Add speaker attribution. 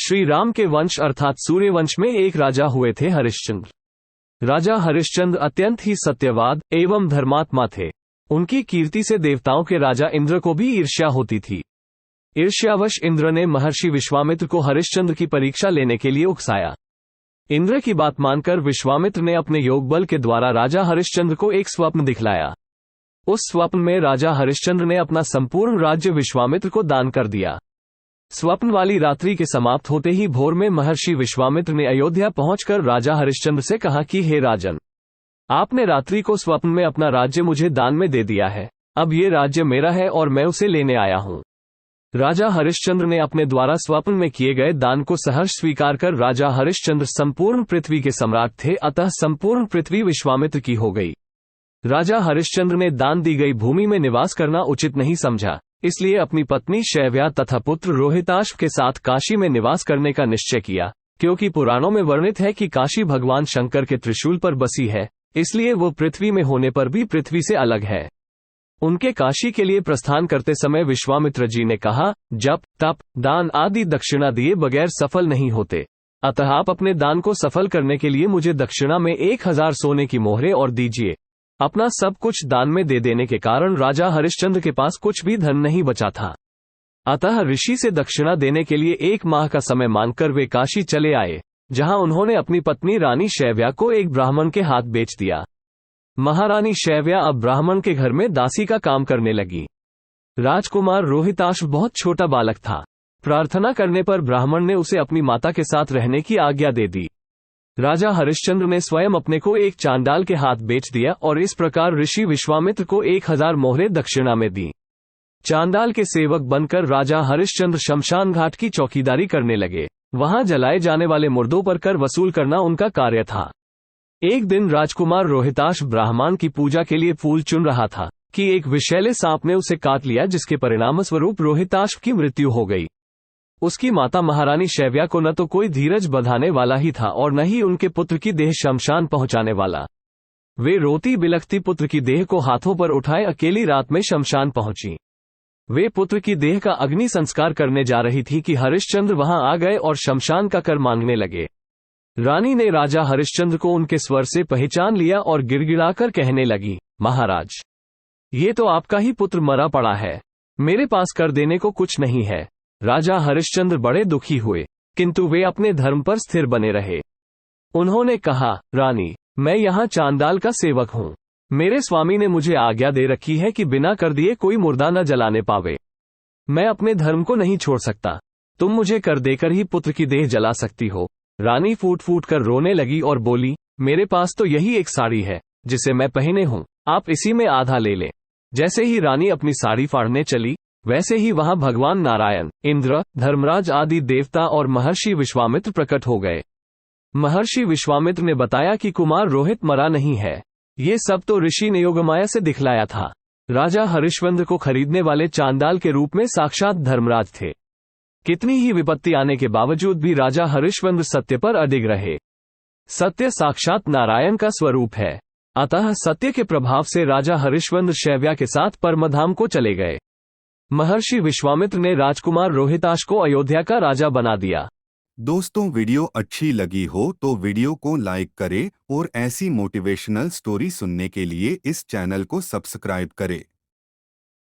Speaker 1: श्री राम के वंश अर्थात सूर्यवंश में एक राजा हुए थे हरिश्चंद्र। राजा हरिश्चंद्र अत्यंत ही सत्यवाद एवं धर्मात्मा थे। उनकी कीर्ति से देवताओं के राजा इंद्र को भी ईर्ष्या होती थी। ईर्ष्यावश इंद्र ने महर्षि विश्वामित्र को हरिश्चंद्र की परीक्षा लेने के लिए उकसाया। इंद्र की बात मानकर विश्वामित्र ने अपने योग बल के द्वारा राजा हरिश्चंद्र को एक स्वप्न दिखलाया। उस स्वप्न में राजा हरिश्चंद्र ने अपना संपूर्ण राज्य विश्वामित्र को दान कर दिया। स्वप्न वाली रात्रि के समाप्त होते ही भोर में महर्षि विश्वामित्र ने अयोध्या पहुंचकर राजा हरिश्चंद्र से कहा कि हे राजन, आपने रात्रि को स्वप्न में अपना राज्य मुझे दान में दे दिया है। अब ये राज्य मेरा है और मैं उसे लेने आया हूं। राजा हरिश्चंद्र ने अपने द्वारा स्वप्न में किए गए दान को सहर्ष स्वीकार कर राजा हरिश्चंद्र संपूर्ण पृथ्वी के सम्राट थे, अतः संपूर्ण पृथ्वी विश्वामित्र की हो गई। राजा हरिश्चंद्र ने दान दी गई भूमि में निवास करना उचित नहीं समझा, इसलिए अपनी पत्नी शैव्या तथा पुत्र रोहिताश्व के साथ काशी में निवास करने का निश्चय किया। क्योंकि पुराणों में वर्णित है कि काशी भगवान शंकर के त्रिशूल पर बसी है, इसलिए वो पृथ्वी में होने पर भी पृथ्वी से अलग है। उनके काशी के लिए प्रस्थान करते समय विश्वामित्र जी ने कहा, जप तप दान आदि दक्षिणा दिए बगैर सफल नहीं होते, अतः आप अपने दान को सफल करने के लिए मुझे दक्षिणा में 1000 सोने की मोहरें और दीजिए। अपना सब कुछ दान में दे देने के कारण राजा हरिश्चंद्र के पास कुछ भी धन नहीं बचा था, अतः ऋषि से दक्षिणा देने के लिए 1 माह का समय मांगकर वे काशी चले आए, जहां उन्होंने अपनी पत्नी रानी शैव्या को एक ब्राह्मण के हाथ बेच दिया। महारानी शैव्या अब ब्राह्मण के घर में दासी का काम करने लगी। राजकुमार रोहिताश्व बहुत छोटा बालक था। प्रार्थना करने पर ब्राह्मण ने उसे अपनी माता के साथ रहने की आज्ञा दे दी। राजा हरिश्चंद्र ने स्वयं अपने को एक चांडाल के हाथ बेच दिया और इस प्रकार ऋषि विश्वामित्र को 1000 मोहरें दक्षिणा में दी। चांडाल के सेवक बनकर राजा हरिश्चंद्र शमशान घाट की चौकीदारी करने लगे। वहां जलाए जाने वाले मुर्दों पर कर वसूल करना उनका कार्य था। एक दिन राजकुमार रोहिताश्व ब्राह्मण की पूजा के लिए फूल चुन रहा था कि एक विषैले सांप ने उसे काट लिया, जिसके परिणामस्वरूप रोहिताश्व की मृत्यु हो गई। उसकी माता महारानी शैव्या को न तो कोई धीरज बंधाने वाला ही था और न ही उनके पुत्र की देह शमशान पहुंचाने वाला। वे रोती बिलखती पुत्र की देह को हाथों पर उठाए अकेली रात में शमशान पहुंची। वे पुत्र की देह का अग्नि संस्कार करने जा रही थी कि हरिश्चंद्र वहां आ गए और शमशान का कर मांगने लगे। रानी ने राजा हरिश्चंद्र को उनके स्वर से पहचान लिया और गिड़गिड़ाकर कहने लगी, महाराज, ये तो आपका ही पुत्र मरा पड़ा है, मेरे पास कर देने को कुछ नहीं है। राजा हरिश्चंद्र बड़े दुखी हुए, किंतु वे अपने धर्म पर स्थिर बने रहे। उन्होंने कहा, रानी, मैं यहाँ चांडाल का सेवक हूँ। मेरे स्वामी ने मुझे आज्ञा दे रखी है कि बिना कर दिए कोई मुर्दा न जलाने पावे। मैं अपने धर्म को नहीं छोड़ सकता। तुम मुझे कर देकर ही पुत्र की देह जला सकती हो। रानी फूट फूट कर रोने लगी और बोली, मेरे पास तो यही एक साड़ी है जिसे मैं पहने हूँ, आप इसी में आधा ले लें। जैसे ही रानी अपनी साड़ी फाड़ने चली, वैसे ही वहां भगवान नारायण, इंद्र, धर्मराज आदि देवता और महर्षि विश्वामित्र प्रकट हो गए। महर्षि विश्वामित्र ने बताया कि कुमार रोहित मरा नहीं है, ये सब तो ऋषि ने योगमाया से दिखलाया था। राजा हरिश्चंद्र को खरीदने वाले चांडाल के रूप में साक्षात धर्मराज थे। कितनी ही विपत्ति आने के बावजूद भी राजा हरिश्चंद्र सत्य पर अडिग रहे। सत्य साक्षात नारायण का स्वरूप है, अतः सत्य के प्रभाव से राजा हरिश्चंद्र शैव्या के साथ परमधाम को चले गए। महर्षि विश्वामित्र ने राजकुमार रोहिताश को अयोध्या का राजा बना दिया।
Speaker 2: दोस्तों, वीडियो अच्छी लगी हो तो वीडियो को लाइक करें और ऐसी मोटिवेशनल स्टोरी सुनने के लिए इस चैनल को सब्सक्राइब करें।